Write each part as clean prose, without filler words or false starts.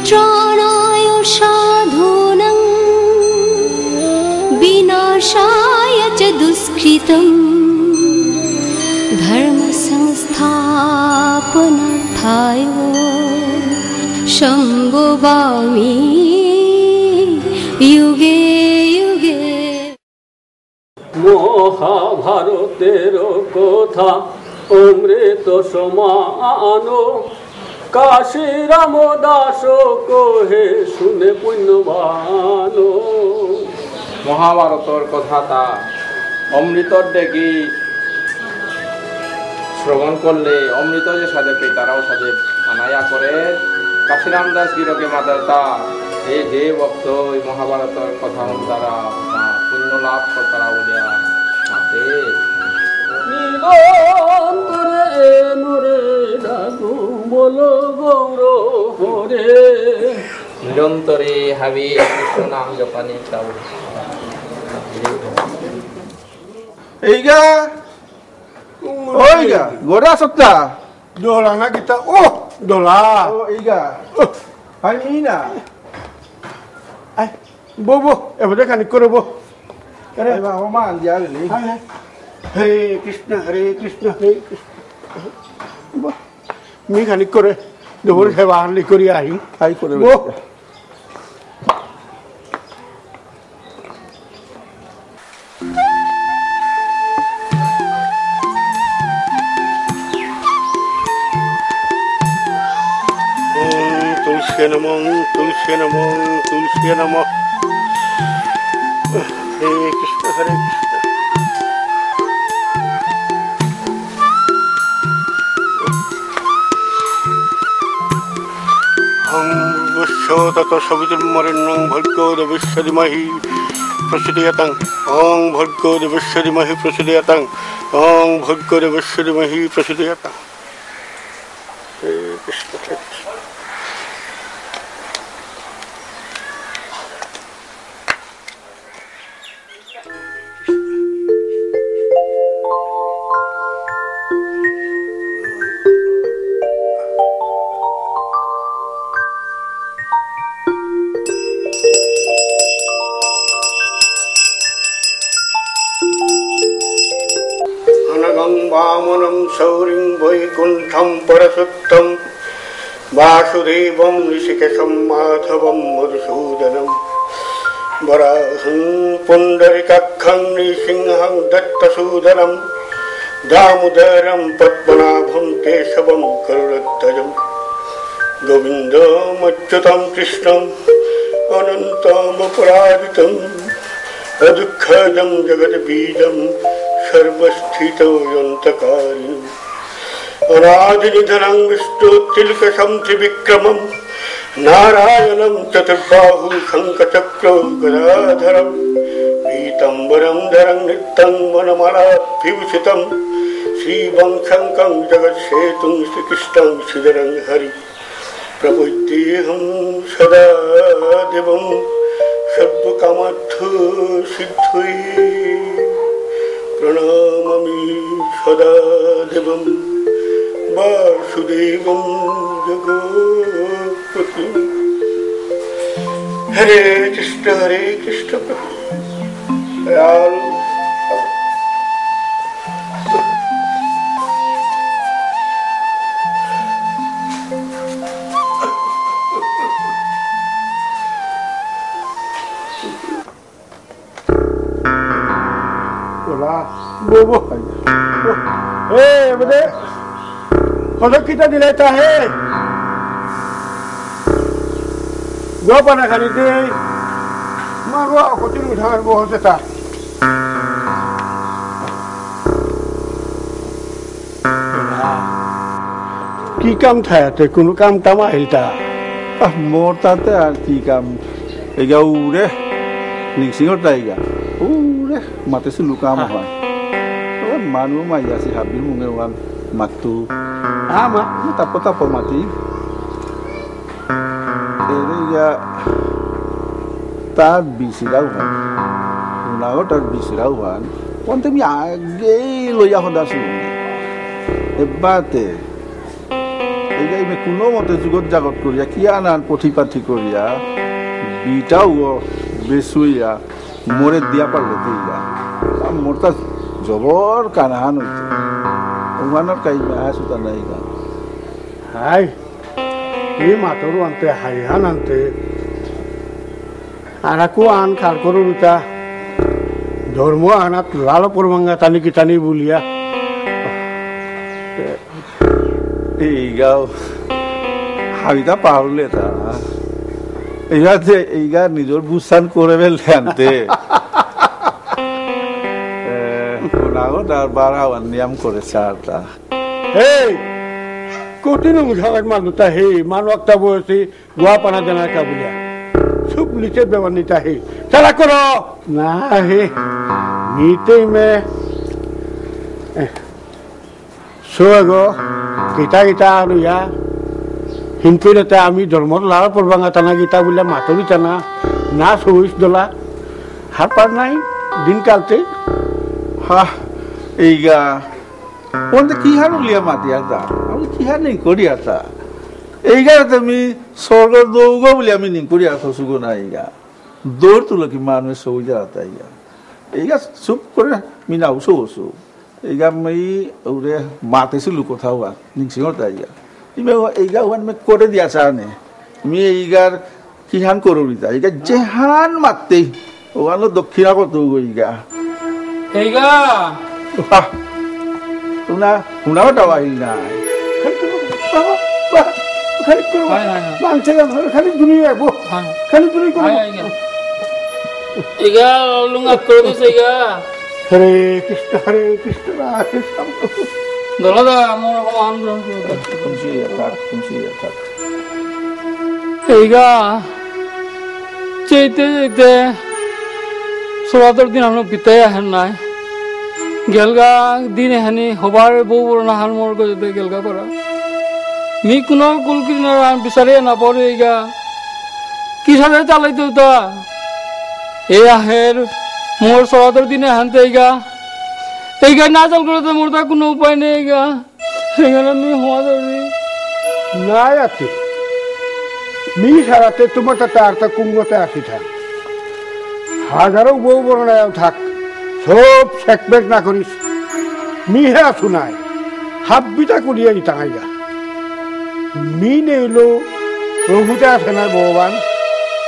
त्राणाय साधूनां विनाशाय च दुष्कृतं धर्म संस्थापनार्थाय संभवामि युगे युगे। মহাভারতের কথা অমৃত সমান কাশী রামদাস কহে শুনে পুণ্যবান। মহাভারতর কথাটা অমৃতর দেখি শ্রবণ করলে অমৃত যে সাজে পেয়ে তারাও সাজে আনায়া করে। কাশীরাম দাস গিরকে মাদাতা এই যে ভক্ত এই মহাভারতের কথা দ্বারা পুণ্য লাভ কর্তারা বলিয়া মাতে নিরন্তরে হাবি কৃষ্ণ নাম জপানি তাও এইগা ওইগা গোরা সত্তা dola na kita dola এইগা hai mina ai bobo boleh kan ikut bobo ai ba oma dia ni Hare Krishna Hare Krishna Hare Krishna mi kan ikut dobor hewan likuri ai hai kore bo Tulsi Namo Tulsi Namo Tulsi Namo Hare Krishna Hare Krishna Om Vishwatato Savitarmarenyam Bhargo Devasya Dhimahi Prachodayatang Om Bhargo Devasya Dhimahi Prachodayatang Om Bhargo Devasya Dhimahi Prachodayatang Hare Krishna Hare Krishna Vamanam Saurim Vaikuntham Parasuttam Vasudevam Rishikesham Madhavam Madhusudanam Varaham Pundarikakham Nisingham Dattasudaram Damodaram Padmanabham Keshavam Karurattajam Govindam Achyutam Krishnam Anantam Aparaditam Adukhajam Jagadbijam सर्वस्थितो यन्तकारिणं अनादिनिधनं विष्णुतिलकशं त्रिविक्रमं नारायणं चतुर्बाहु शङ्खचक्रो गदाधरं पीताम्बरं धरं नित्यं वनमालाभिभूषितं श्रीवंशङ्कं जगत्सेतुं श्रीकृष्णं श्रीधरं हरि प्रपद्येऽहं सदा देवं सर्वकामार्थसिद्धये Pranamami Sadadevam Vasudevam Jagapati Hare Krishna Hare Krishna Bobo, betul? Kalau kita dileta gua pernah kali itu, malu aku tidur dengan bohong seta. Kikam thaya, tu kunu kam tama hilta. morta te kikam ega ure ningsingot taiga ure mate suluka mahwan manu maya si habil mungewan matu ama tapo mati ere ya tad bisirauhan unago tad bisirauhan ponte mi age lo ya honda su ebate এই কোনো মতে যুগত জাগত করিয়া কি আনান পথি পাথি করিয়া বিটাও বেসুইয়া মোরে দিয়া পারলে দিয়া মোর তা জবর কানাহান হইছে ওমানৰ কাইমা সুতা নাই গা হাই এই মাতৰো আনতে হাইহান আনতে আর আকো আন খার করো দুটা ধর্ম আনাত লাল পরমাঙ্গা টানি কি টানি বলিয়া এই গাও হাবিতা পাহলে তা এইগা যে এইগা নিজর বুসান করে ফেললে আনতে কোনাগত আর বাড়াওয়ার নিয়ম করেছে আর তা এই কঠিন মুঠাবার মানুষটা হে মানু একটা বয়সে গোয়া পানা জানা কা বলিয়া সুপ নিচে বেবার নিতা হে চালা করো না হে নিতে মে সোগো গীতা গীতা আৰু ইয়া হিনপিনতে আমি ধর্মর লাল পরবাঙ্গা টানা গীতা বলে মাতরি টানা না সহিস দোলা হার পার নাই দিন কালতে হা এইগা কোনটা কি হার উলিয়া মাতিয়া তা আমি কি হার নেই করিয়া তা এইগা তুমি স্বর্গ দৌগ বলে আমি নিং করিয়া থসুগো না এইগা দৌড় তুলো কি মানুষ সই যা তা এইগা চুপ করে মিনা উসো উসো এইগা মই ওরে মাতেছিল কোথাও আর নিংসিঙর তা ইমে এইগা ওয়ান মে করে দিয়া চানে মি এইগার কিহান করবি তা এইগা যেহান মাতে ওয়ানো দক্ষিণা কত গইগা এইগা Una tawa hilna. খালি করো মানছে না খালি দুনিয়া গো খালি দুনিয়া করো এইগা লুঙ্গা করে দিছে এইগা হরে কৃষ্ণ রাধে শ্যাম দলাদা আমার আন্দোলন Kunci ya tak. এইগা চেইতে চেইতে সোয়াদর দিন আমরা পিতাই আহেন নাই গেলগা দিন এহানি হবার বউ বড় না হাল মোর গজতে গেলগা করা মি কোনো কুলকিনার বিচারে না পড়ে এইগা কি সাথে চালাইতে তা এই আহের মোর সোয়াদর দিনে হানতে এইগা না চাল করে মোর তা কোনো উপায় নেই এইগা সেখানে আমি হওয়া ধরি নাই আছে মি সারাতে তোমার তাতে আর তা কুঙ্গতে আসি থাক হাজারো বউ বড় না থাক সব সেকবেক না করিস মি হে আসু নাই হাব্বিটা করিয়া ইতাঙাইগা মি নেইলো প্রভুতে আছে না ভগবান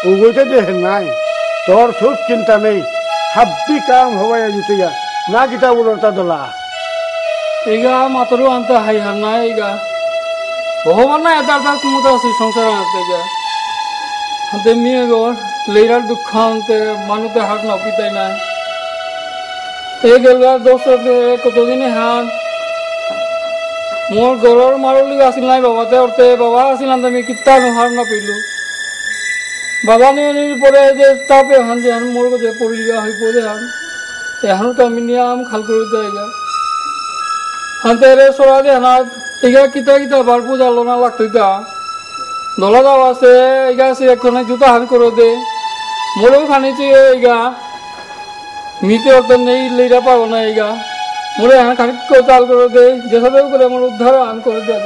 ওগইতে দেখেন নাই তোর সব চিন্তা নেই হাব্বি কাম হবাই জুতিয়া না কিতা বলতা দলা এইগা মাতরও আনতে হাই হার না এইগা ভগবান না এটা তার ক্ষমতা আছে সংসার আনতে এইগা আনতে মেয়ে গর লেইরার দুঃখ আনতে মানুষতে হাত না পিতাই নাই এই গেলগা দোষ কতদিনে হান মোর ঘরের মারলি আসিল নাই বাবাতে অর্থে বাবা আসিল আমি কিতা নোহার না পেলো বাবা নিয়ে পরে যে তাপে হান যে হান মোর কাছে পড়িয়া হয়ে পড়ে হান এহানো তো আমি নিয়াম খাল করে দেয় হানতে রে সরা দে হানাত এইগা কিতা কিতা বার পূজা লোনা লাগতো ইতা দলা দাও আছে এইগা আছে এখন জুতা হান করে দে মোরেও খানিছে এইগা মিতে অর্থ নেই লেইরা পাবো না এইগা মোরে হান খানিক চাল করে দে যেসবেও করে আমার উদ্ধার আন করে দেয়